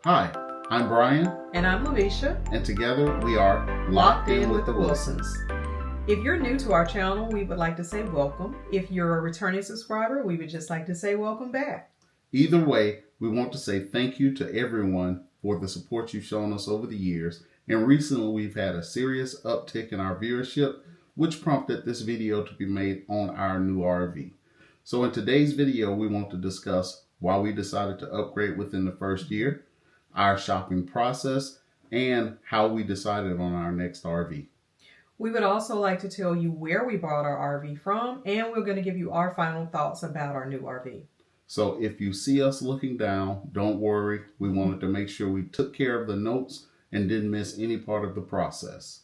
Hi, I'm Brian, And I'm Lavisha. and together we are Locked in with the Wilsons. If you're new to our channel, we would like to say welcome. If you're a returning subscriber, we would just like to say welcome back. Either way, we want to say thank you to everyone for the support you've shown us over the years. And recently we've had a serious uptick in our viewership, which prompted this video to be made on our new RV. So in today's video, we want to discuss why we decided to upgrade within the first year, our shopping process, and how we decided on our next RV. We would also like to tell you where we bought our RV from, and we're going to give you our final thoughts about our new RV. So if you see us looking down, don't worry. We wanted to make sure we took care of the notes and didn't miss any part of the process.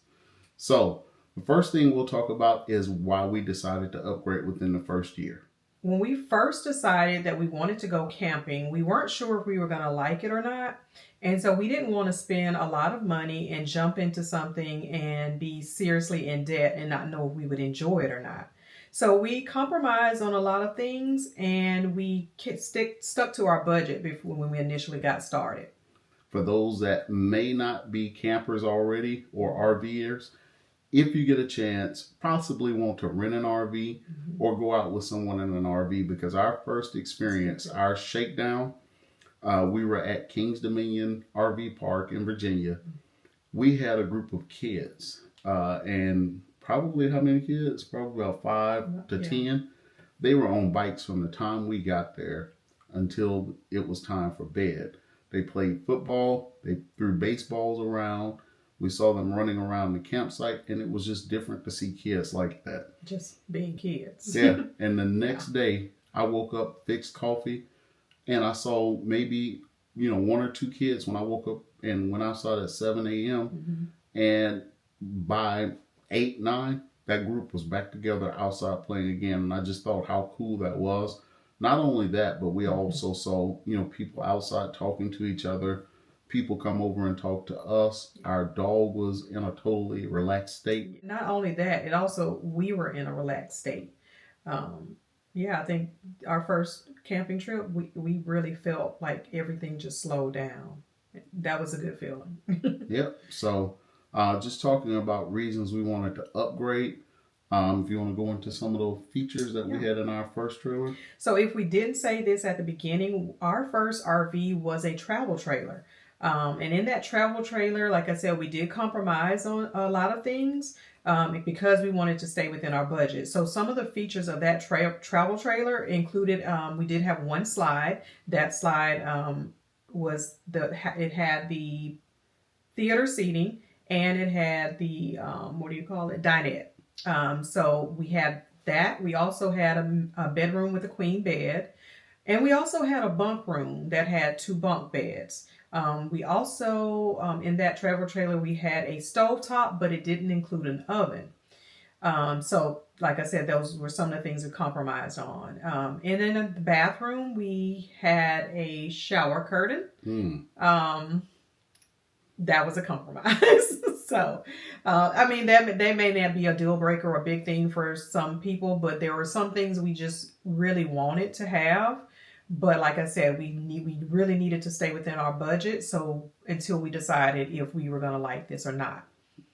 So the first thing we'll talk about is why we decided to upgrade within the first year. When we first decided that we wanted to go camping, we weren't sure if we were going to like it or not. And so we didn't want to spend a lot of money and jump into something and be seriously in debt and not know if we would enjoy it or not. So we compromised on a lot of things, and we stuck to our budget before when we initially got started. For those that may not be campers already or RVers, if you get a chance, possibly want to rent an RV or go out with someone in an RV, because our first experience, our shakedown, we were at King's Dominion RV Park in Virginia. We had a group of kids, and probably how many kids? Probably about 5 to 10. They were on bikes from the time we got there until it was time for bed. They played football, they threw baseballs around. We saw them running around the campsite, and it was just different to see kids like that. Just being kids. Yeah. And the next day, I woke up, fixed coffee, and I saw maybe, one or two kids when I woke up and went outside at 7 a.m. And by 8, 9, that group was back together outside playing again. And I just thought how cool that was. Not only that, but we also saw, people outside talking to each other. People come over and talk to us. Our dog was in a totally relaxed state. Not only that, we were in a relaxed state. I think our first camping trip, we really felt like everything just slowed down. That was a good feeling. Yep. So just talking about reasons we wanted to upgrade. If you want to go into some of those features that we had in our first trailer. So if we didn't say this at the beginning, our first RV was a travel trailer. And in that travel trailer, like I said, we did compromise on a lot of things because we wanted to stay within our budget. So some of the features of that travel trailer included, we did have one slide. That slide it had the theater seating, and it had the, dinette. So we had that. We also had a bedroom with a queen bed. And we also had a bunk room that had 2 bunk beds. We also, in that travel trailer, we had a stovetop, but it didn't include an oven. So, like I said, those were some of the things we compromised on. And in the bathroom, we had a shower curtain. That was a compromise. So, they may not be a deal breaker or a big thing for some people, but there were some things we just really wanted to have. But like I said, we really needed to stay within our budget. So until we decided if we were going to like this or not.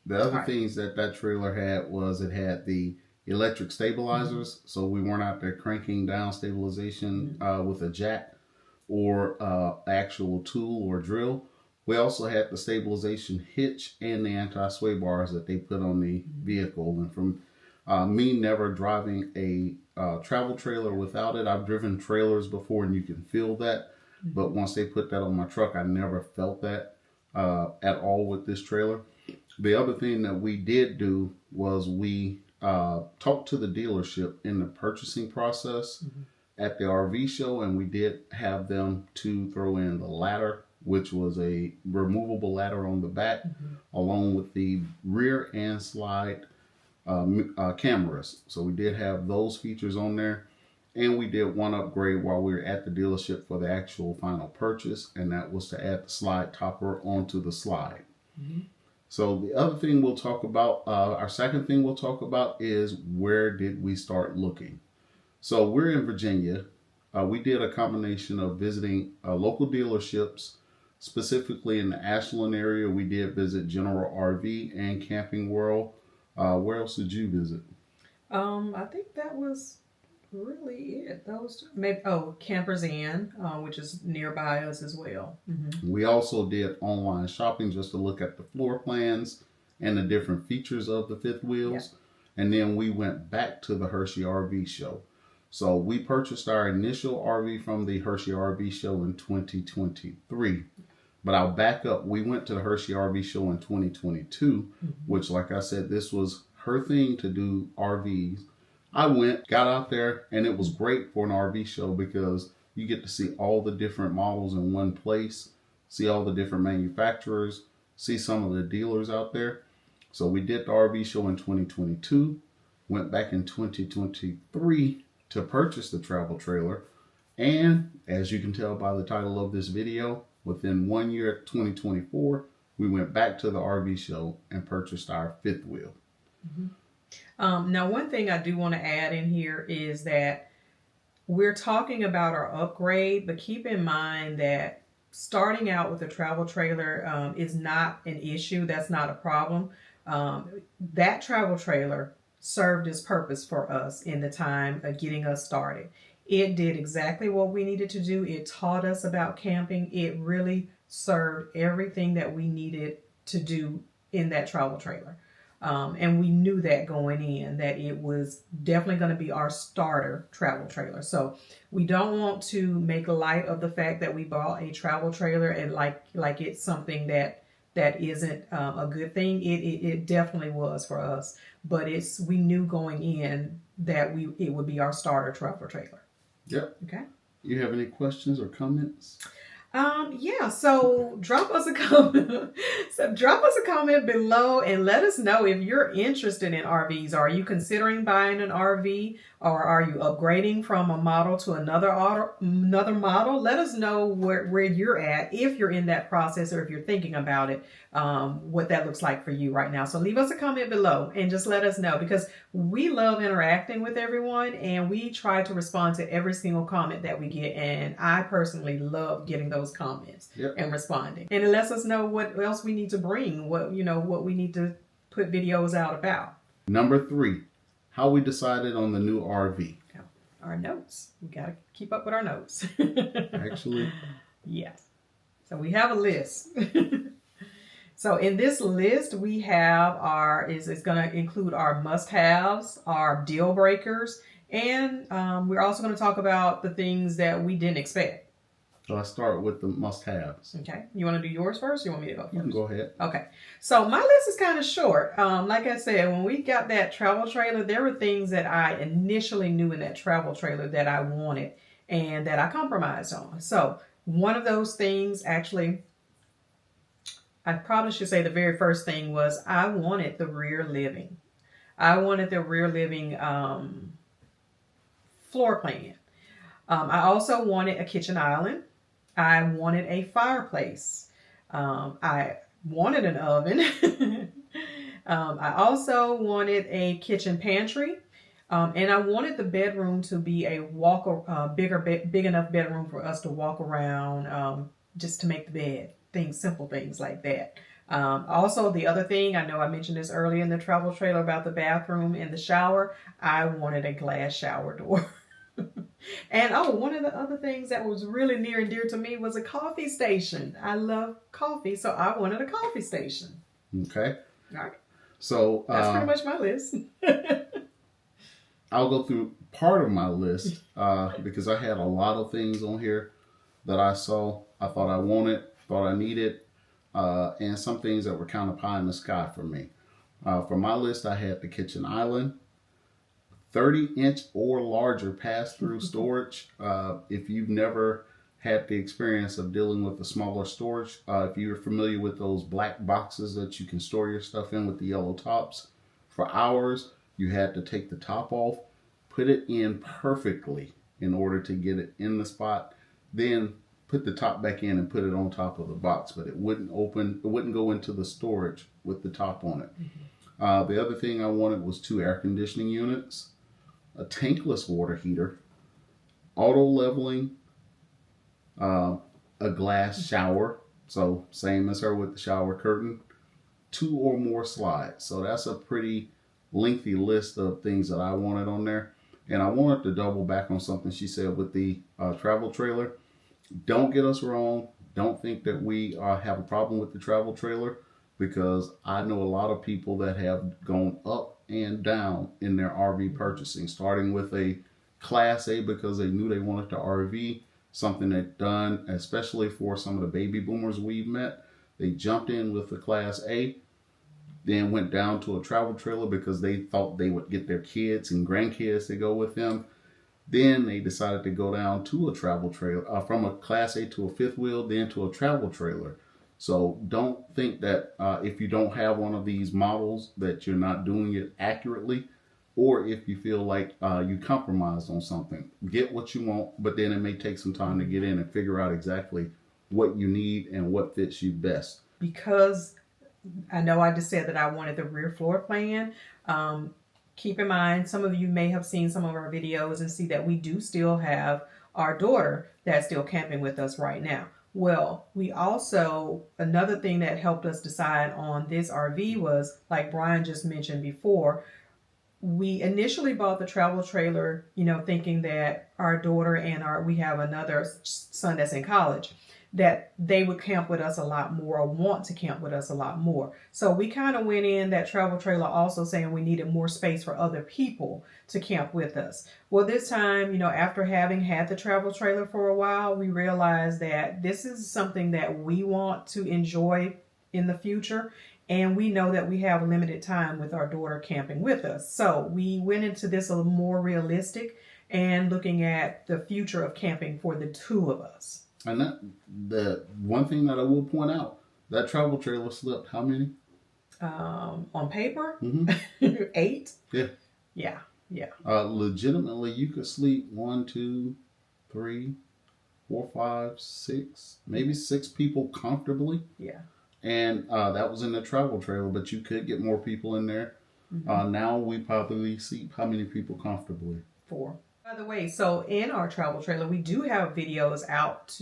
The other things that trailer had was it had the electric stabilizers. So we weren't out there cranking down stabilization with a jack or actual tool or drill. We also had the stabilization hitch and the anti-sway bars that they put on the vehicle. And from me never driving a travel trailer without it, I've driven trailers before and you can feel that. But once they put that on my truck, I never felt that at all with this trailer. The other thing that we did do was we talked to the dealership in the purchasing process at the RV show, and we did have them to throw in the ladder, which was a removable ladder on the back, along with the rear and slide cameras. So we did have those features on there, and we did one upgrade while we were at the dealership for the actual final purchase, and that was to add the slide topper onto the slide. So the other thing we'll talk about, our second thing we'll talk about, is where did we start looking. So we're in Virginia. We did a combination of visiting local dealerships, Specifically in the Ashland area, we did visit General RV and Camping World. Where else did you visit? I think that was really it. Those maybe Campers Inn, which is nearby us as well. We also did online shopping just to look at the floor plans and the different features of the fifth wheels. And then we went back to the Hershey RV show. So we purchased our initial RV from the Hershey RV show in 2023. But I'll back up. We went to the Hershey RV show in 2022, which, like I said, this was her thing to do RVs. I went, got out there, and it was great for an RV show because you get to see all the different models in one place, see all the different manufacturers, see some of the dealers out there. So we did the RV show in 2022, went back in 2023 to purchase the travel trailer. And as you can tell by the title of this video, within 1 year, 2024, we went back to the RV show and purchased our fifth wheel. Now, one thing I do want to add in here is that we're talking about our upgrade, but keep in mind that starting out with a travel trailer is not an issue. That's not a problem. That travel trailer served its purpose for us in the time of getting us started. It did exactly what we needed to do. It taught us about camping. It really served everything that we needed to do in that travel trailer. And we knew that going in, that it was definitely going to be our starter travel trailer. So we don't want to make light of the fact that we bought a travel trailer and like it's something that isn't a good thing. It definitely was for us, but we knew going in that it would be our starter travel trailer. Yep. Okay. You have any questions or comments? So drop us a comment. Drop us a comment below and let us know if you're interested in RVs. Are you considering buying an RV, or are you upgrading from a model to another model? Let us know where you're at, if you're in that process or if you're thinking about it, what that looks like for you right now. So leave us a comment below and just let us know, because we love interacting with everyone and we try to respond to every single comment that we get. And I personally love getting those comments and responding. And it lets us know what else we need to bring, what we need to put videos out about. Number 3, how we decided on the new RV. Our notes. We got to keep up with our notes. Actually. Yes. So we have a list. So in this list, we have it's going to include our must-haves, our deal breakers, and we're also going to talk about the things that we didn't expect. So I start with the must-haves. Okay. You want to do yours first, or you want me to go first? You can go ahead. Okay. So my list is kind of short. Like I said, when we got that travel trailer, there were things that I initially knew in that travel trailer that I wanted and that I compromised on. So one of those things, actually, I probably should say the very first thing was I wanted the rear living. I wanted the rear living floor plan. I also wanted a kitchen island. I wanted a fireplace. I wanted an oven. I also wanted a kitchen pantry. And I wanted the bedroom to be a big enough bedroom for us to walk around, just to make the bed. Simple things like that. Also, the other thing, I know I mentioned this earlier in the travel trailer about the bathroom and the shower. I wanted a glass shower door. And one of the other things that was really near and dear to me was a coffee station. I love coffee, so I wanted a coffee station. Okay. All right. So that's pretty much my list. I'll go through part of my list because I had a lot of things on here that I saw, I thought I wanted, thought I needed, and some things that were kind of pie in the sky for me. For my list, I had the kitchen island, 30-inch or larger pass-through storage. If you've never had the experience of dealing with a smaller storage, if you're familiar with those black boxes that you can store your stuff in with the yellow tops, for hours you had to take the top off, put it in perfectly in order to get it in the spot, then put the top back in and put it on top of the box, but it wouldn't open, it wouldn't go into the storage with the top on it. The other thing I wanted was 2 air conditioning units, a tankless water heater, auto leveling, a glass shower, So same as her with the shower curtain, 2 or more slides. So that's a pretty lengthy list of things that I wanted on there. And I wanted to double back on something she said with the travel trailer. Don't get us wrong. Don't think that we have a problem with the travel trailer, because I know a lot of people that have gone up and down in their RV purchasing, starting with a Class A because they knew they wanted the RV, something they've done, especially for some of the baby boomers we've met. They jumped in with the Class A, then went down to a travel trailer because they thought they would get their kids and grandkids to go with them. Then they decided to go down to a travel trailer, from a Class A to a fifth wheel, then to a travel trailer. So don't think that if you don't have one of these models that you're not doing it accurately, or if you feel like you compromised on something. Get what you want, but then it may take some time to get in and figure out exactly what you need and what fits you best. Because I know I just said that I wanted the rear floor plan. Keep in mind, some of you may have seen some of our videos and see that we do still have our daughter that's still camping with us right now. Well, we also, another thing that helped us decide on this RV was, like Brian just mentioned before, we initially bought the travel trailer, thinking that our daughter and we have another son that's in college, that they would camp with us a lot more, or want to camp with us a lot more. So we kind of went in that travel trailer also saying we needed more space for other people to camp with us. Well, this time, after having had the travel trailer for a while, we realized that this is something that we want to enjoy in the future. And we know that we have limited time with our daughter camping with us. So we went into this a little more realistic and looking at the future of camping for the two of us. And the one thing that I will point out, that travel trailer slept how many? On paper, 8. Yeah. Yeah. Legitimately, you could sleep 1, 2, 3, 4, 5, 6, maybe 6 people comfortably. Yeah. And that was in the travel trailer, but you could get more people in there. Now we probably sleep how many people comfortably? 4. By the way, so in our travel trailer, we do have videos out.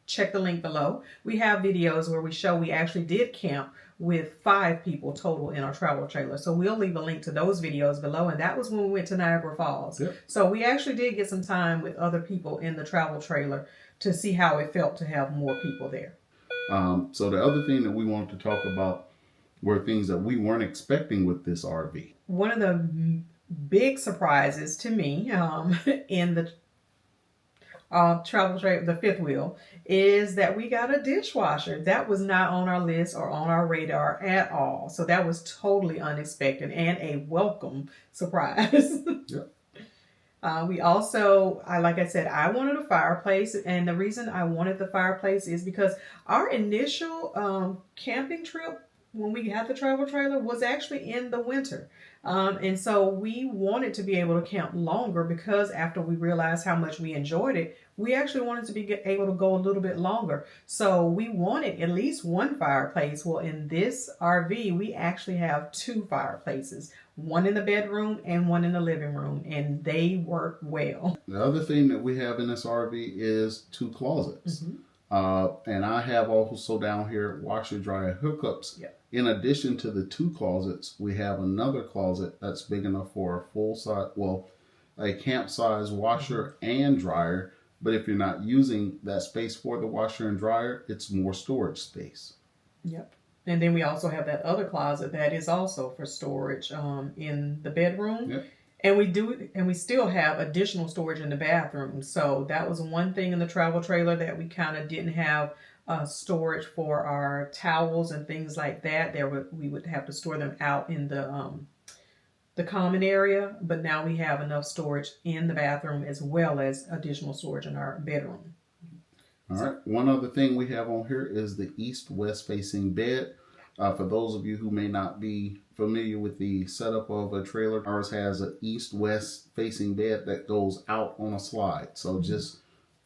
Check the link below. We have videos where we show we actually did camp with 5 people total in our travel trailer. So we'll leave a link to those videos below. And that was when we went to Niagara Falls. Yep. So we actually did get some time with other people in the travel trailer to see how it felt to have more people there. So the other thing that we wanted to talk about were things that we weren't expecting with this RV. One of the big surprises to me in the travel trailer, the fifth wheel, is that we got a dishwasher. That was not on our list or on our radar at all. So that was totally unexpected and a welcome surprise. Yep. We also, like I said, I wanted a fireplace. And the reason I wanted the fireplace is because our initial camping trip, when we had the travel trailer, was actually in the winter. And so we wanted to be able to camp longer, because after we realized how much we enjoyed it, we actually wanted to be able to go a little bit longer. So we wanted at least one fireplace. Well, in this RV, we actually have 2 fireplaces, one in the bedroom and one in the living room, and they work well. The other thing that we have in this RV is 2 closets. And I have also down here washer dryer hookups. Yep. In addition to the 2 closets, we have another closet that's big enough for a full size, a camp size washer and dryer. But if you're not using that space for the washer and dryer, it's more storage space. Yep. And then we also have that other closet that is also for storage in the bedroom. Yep. And we still have additional storage in the bathroom. So that was one thing in the travel trailer that we kind of didn't have storage for our towels and things like that. We would have to store them out in the common area, but now we have enough storage in the bathroom as well as additional storage in our bedroom. All right. One other thing we have on here is the east-west facing bed. For those of you who may not be familiar with the setup of a trailer, ours has an east-west facing bed that goes out on a slide. So just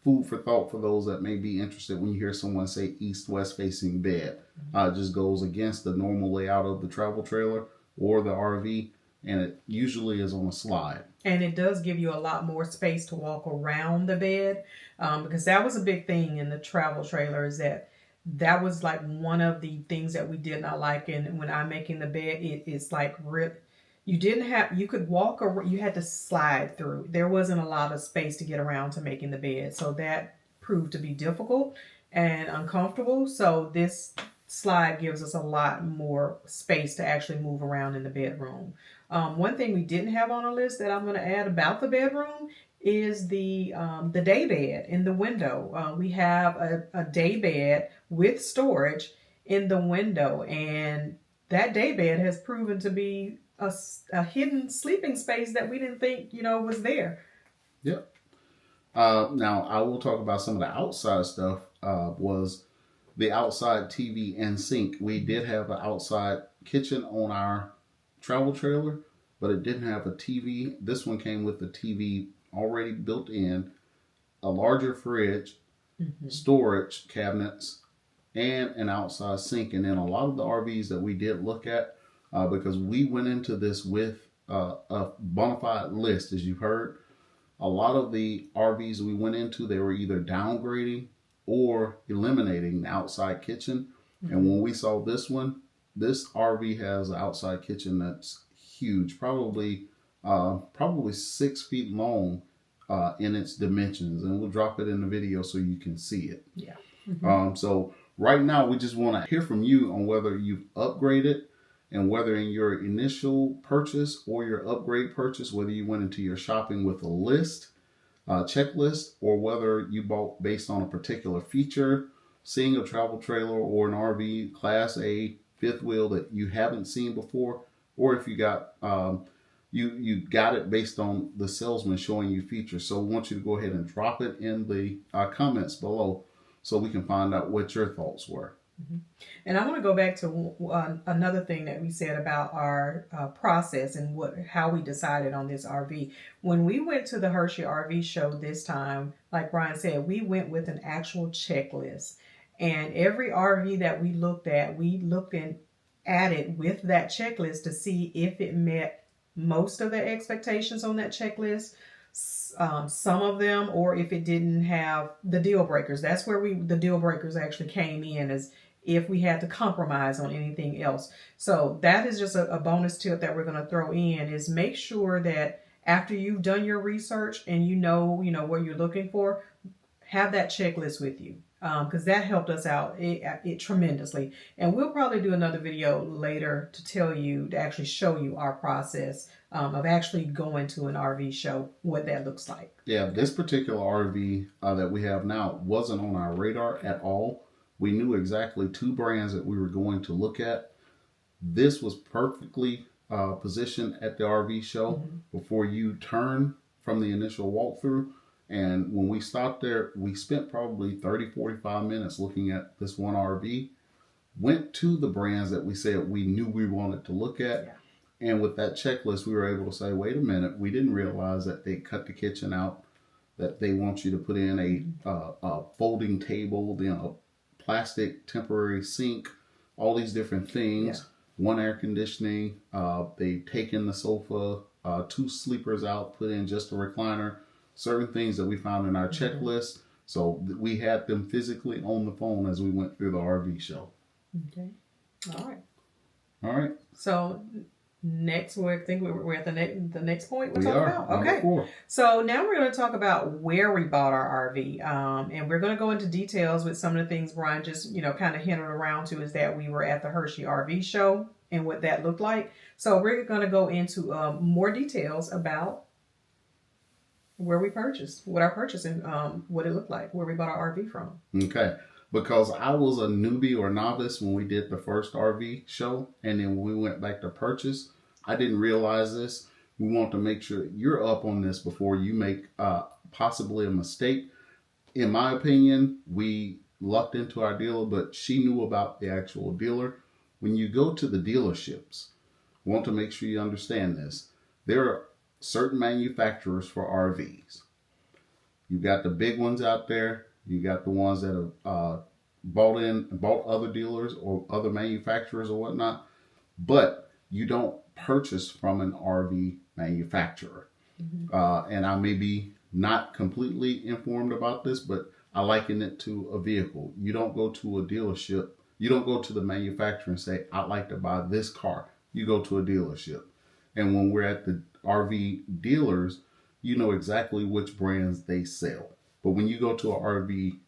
food for thought for those that may be interested when you hear someone say east-west facing bed. It just goes against the normal layout of the travel trailer or the RV, and it usually is on a slide. And it does give you a lot more space to walk around the bed, because that was a big thing in the travel trailer, is that that was like one of the things that we did not like. And when I'm making the bed, it is like you didn't have, you could walk or you had to slide through. There wasn't a lot of space to get around to making the bed. So that proved to be difficult and uncomfortable. So this slide gives us a lot more space to actually move around in the bedroom. One thing we didn't have on our list that I'm going to add about the bedroom is the day bed in the window. We have a day bed with storage in the window, and that day bed has proven to be a hidden sleeping space that we didn't think was there. Yep. Now I will talk about some of the outside stuff. Was the outside TV and sink. We did have an outside kitchen on our travel trailer, but it didn't have a TV. This one came with the TV already built in, a larger fridge, storage cabinets, and an outside sink. And then a lot of the RVs that we did look at, because we went into this with a bona fide list, as you've heard, a lot of the RVs we went into, they were either downgrading or eliminating the outside kitchen. And when we saw this one, this RV has an outside kitchen that's huge, probably 6 feet long in its dimensions, and we'll drop it in the video so you can see it. Yeah. So right now we just want to hear from you on whether you've upgraded, and whether in your initial purchase or your upgrade purchase, whether you went into your shopping with a list, checklist, or whether you bought based on a particular feature, seeing a travel trailer or an RV Class A fifth wheel that you haven't seen before, or if you got you got it based on the salesman showing you features. So we want you to go ahead and drop it in the comments below so we can find out what your thoughts were. And I want to go back to another thing that we said about our process and how we decided on this RV. When we went to the Hershey RV show this time, like Brian said, we went with an actual checklist. And every RV that we looked at it with that checklist to see if it met most of the expectations on that checklist. Some of them, or if it didn't have the deal breakers. That's where the deal breakers actually came in, as if we had to compromise on anything else. So that is just a bonus tip that we're going to throw in, is make sure that after you've done your research and you know what you're looking for, have that checklist with you, because that helped us out it tremendously. And we'll probably do another video later to actually show you our process of actually going to an RV show, what that looks like. Yeah, this particular RV that we have now wasn't on our radar at all. We knew exactly 2 brands that we were going to look at. This was perfectly positioned at the RV show before you turn from the initial walkthrough. And when we stopped there, we spent probably 30-45 minutes looking at this one RV, went to the brands that we said we knew we wanted to look at. Yeah. And with that checklist, we were able to say, wait a minute, we didn't realize that they cut the kitchen out, that they want you to put in a folding table, then a plastic temporary sink, all these different things, 1 air conditioning, they take in the sofa, 2 sleepers out, put in just a recliner, certain things that we found in our checklist. So we had them physically on the phone as we went through the RV show. Okay. All right. So next, I think we're at the next point we're talking about. Okay. 4. So now we're going to talk about where we bought our RV, and we're going to go into details with some of the things Brian just kind of hinted around to, is that we were at the Hershey RV show and what that looked like. So we're going to go into more details about where we purchased, what our purchase and what it looked like, where we bought our RV from. Okay. Because I was a newbie or novice when we did the first RV show, and then when we went back to purchase, I didn't realize this. We want to make sure you're up on this before you make possibly a mistake. In my opinion, we lucked into our dealer, but she knew about the actual dealer. When you go to the dealerships, I want to make sure you understand this. There are certain manufacturers for RVs. You got the big ones out there. You got the ones that have bought other dealers or other manufacturers or whatnot, but you don't purchase from an RV manufacturer. And I may be not completely informed about this, but I liken it to a vehicle. You don't go to a dealership. You don't go to the manufacturer and say, I'd like to buy this car. You go to a dealership. And when we're at the RV dealers, you know exactly which brands they sell. But when you go to an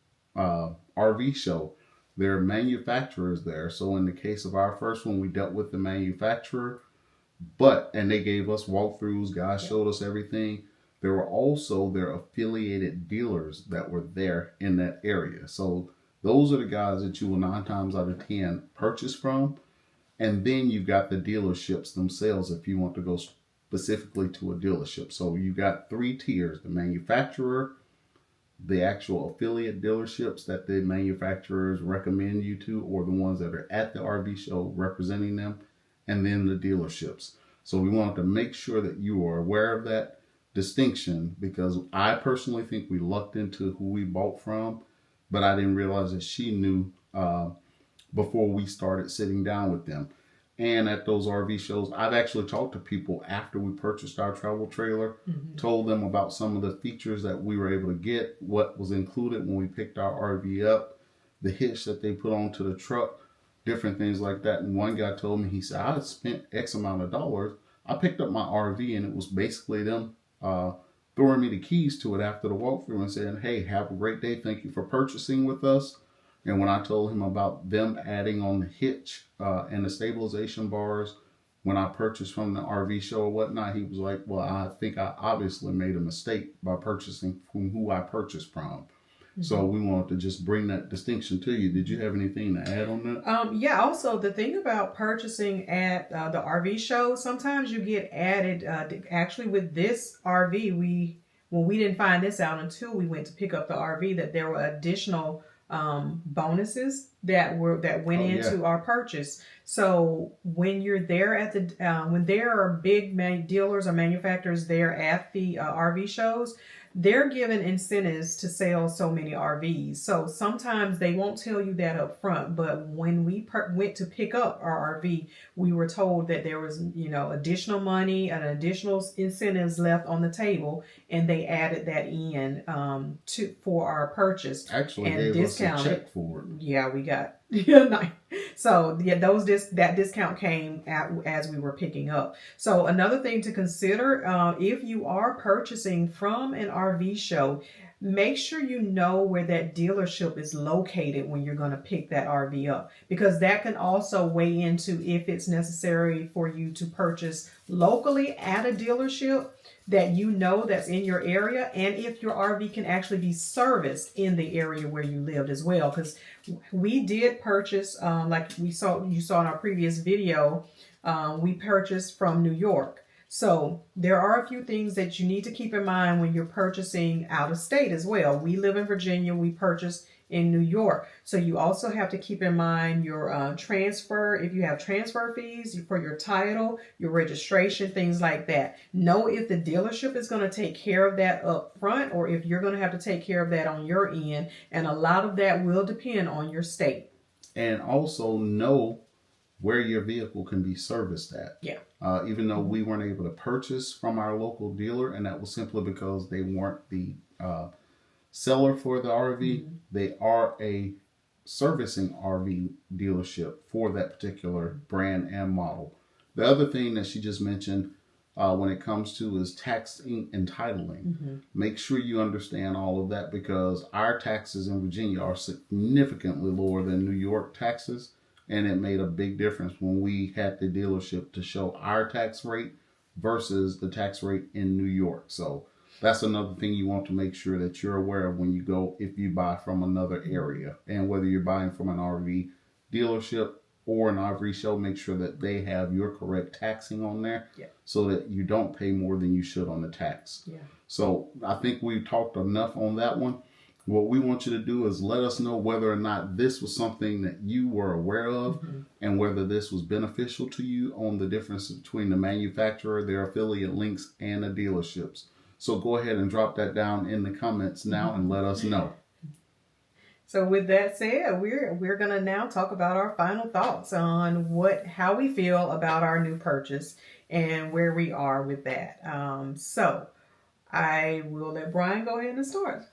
RV show, there are manufacturers there. So in the case of our first one, we dealt with the manufacturer, and they gave us walkthroughs. Guys showed us everything. There were also their affiliated dealers that were there in that area. So those are the guys that you will 9 times out of 10 purchase from. And then you've got the dealerships themselves if you want to go specifically to a dealership. So you got 3 tiers: the manufacturer, the actual affiliate dealerships that the manufacturers recommend you to, or the ones that are at the RV show representing them, and then the dealerships. So we wanted to make sure that you are aware of that distinction, because I personally think we lucked into who we bought from, but I didn't realize that she knew before we started sitting down with them. And at those RV shows, I've actually talked to people after we purchased our travel trailer, told them about some of the features that we were able to get, what was included when we picked our RV up, the hitch that they put onto the truck, different things like that. And one guy told me, he said, I spent X amount of dollars. I picked up my RV and it was basically them throwing me the keys to it after the walkthrough and saying, hey, have a great day. Thank you for purchasing with us. And when I told him about them adding on the hitch and the stabilization bars when I purchased from the RV show or whatnot, he was like, well, I think I obviously made a mistake by purchasing from who I purchased from. So we wanted to just bring that distinction to you. Did you have anything to add on that? Yeah, also the thing about purchasing at the RV show, sometimes you get added, actually with this RV, when we didn't find this out until we went to pick up the RV, that there were additional bonuses that went into our purchase. So when you're there at when there are big dealers or manufacturers there at the RV shows, they're given incentives to sell so many RVs. So sometimes they won't tell you that up front, but when we went to pick up our RV, we were told that there was, additional money and additional incentives left on the table, and they added that in for our purchase. Actually, and gave us a check for it. Yeah, we got So yeah, that discount came as we were picking up. So another thing to consider, if you are purchasing from an RV show, make sure you know where that dealership is located when you're going to pick that RV up, because that can also weigh into if it's necessary for you to purchase locally at a dealership that that's in your area, and if your RV can actually be serviced in the area where you lived as well. Because we did purchase, like you saw in our previous video, we purchased from New York. So there are a few things that you need to keep in mind when you're purchasing out of state as well. We live in Virginia. We purchased in New York. So you also have to keep in mind your transfer, if you have transfer fees for your title, your registration, things like that. Know if the dealership is going to take care of that up front, or if you're going to have to take care of that on your end. And a lot of that will depend on your state. And also know where your vehicle can be serviced at. Yeah. Even though we weren't able to purchase from our local dealer, and that was simply because they weren't the seller for the RV, they are a servicing RV dealership for that particular brand and model. The other thing that she just mentioned when it comes to is taxing and titling. Make sure you understand all of that, because our taxes in Virginia are significantly lower than New York taxes. And it made a big difference when we had the dealership to show our tax rate versus the tax rate in New York. So that's another thing you want to make sure that you're aware of when you go, if you buy from another area. And whether you're buying from an RV dealership or an RV show, make sure that they have your correct taxing on there, so that you don't pay more than you should on the tax. So I think we've talked enough on that one. What we want you to do is let us know whether or not this was something that you were aware of, and whether this was beneficial to you on the difference between the manufacturer, their affiliate links, and the dealerships. So go ahead and drop that down in the comments now and let us know. So with that said, we're going to now talk about our final thoughts on how we feel about our new purchase and where we are with that. So I will let Brian go ahead and start.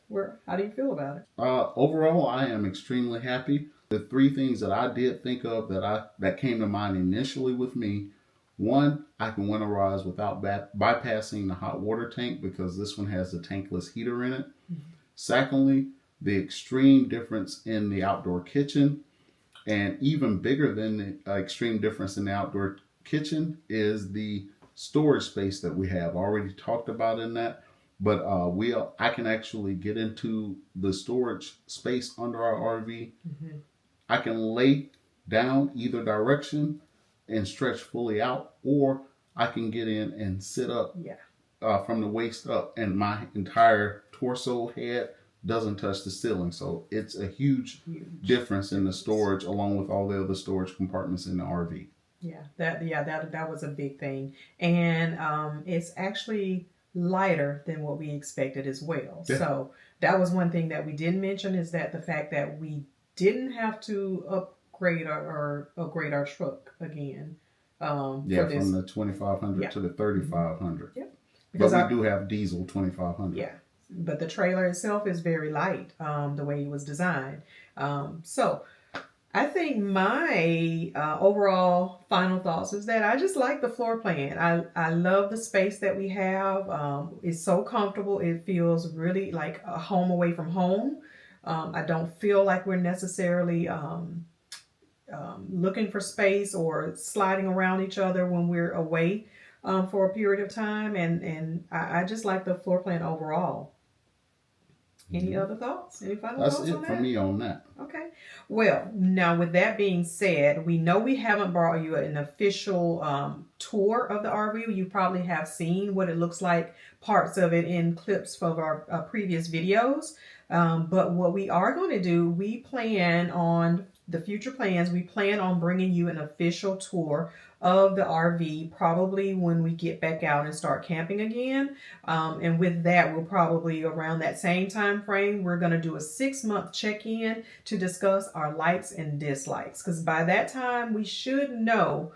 How do you feel about it? Overall, I am extremely happy. The three things that I did think of that came to mind initially with me: one, I can winterize without bypassing the hot water tank because this one has the tankless heater in it. Mm-hmm. Secondly, the extreme difference in the outdoor kitchen, and even bigger than the extreme difference in the outdoor kitchen is the storage space that we have. Already talked about in that, but I can actually get into the storage space under our RV. Mm-hmm. I can lay down either direction and stretch fully out, or I can get in and sit up from the waist up, and my entire torso head doesn't touch the ceiling. So it's a huge difference in the storage, along with all the other storage compartments in the RV. That was a big thing, and it's actually lighter than what we expected as well. Yeah. So that was one thing that we didn't mention, is that the fact that we didn't have to upgrade our truck again. From the 2500 to the 3500. Yep. But we do have diesel 2500. Yeah. But the trailer itself is very light, the way it was designed. So I think my overall final thoughts is that I just like the floor plan. I love the space that we have. It's so comfortable. It feels really like a home away from home. I don't feel like we're necessarily looking for space or sliding around each other when we're away for a period of time. And I just like the floor plan overall. Any other thoughts? Any final thoughts on that? That's it for me on that. Okay. Well, now with that being said, we know we haven't brought you an official tour of the RV. You probably have seen what it looks like, parts of it in clips from our previous videos. But what we are going to do, we plan on bringing you an official tour of the RV, probably when we get back out and start camping again. And with that, we'll probably around that same time frame, we're going to do a 6-month check-in to discuss our likes and dislikes. Because by that time, we should know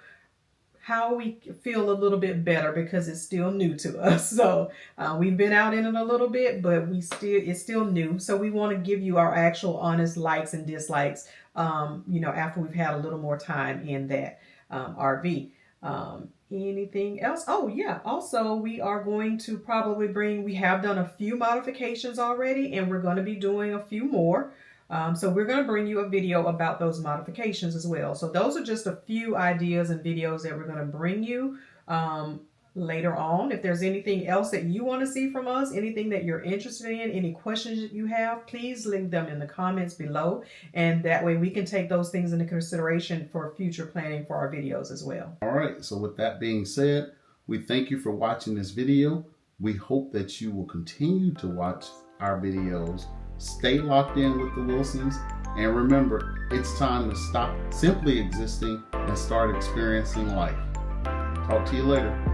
how we feel a little bit better, because it's still new to us. So we've been out in it a little bit, but it's still new. So we want to give you our actual honest likes and dislikes, after we've had a little more time in that RV. Anything else? Oh yeah. Also, we are going to probably we have done a few modifications already, and we're going to be doing a few more. So we're going to bring you a video about those modifications as well. So those are just a few ideas and videos that we're going to bring you later on. If there's anything else that you want to see from us, anything that you're interested in, any questions that you have, please leave them in the comments below. And that way we can take those things into consideration for future planning for our videos as well. All right. So with that being said, we thank you for watching this video. We hope that you will continue to watch our videos. Stay locked in with the Wilsons, and remember, it's time to stop simply existing and start experiencing life. Talk to you later.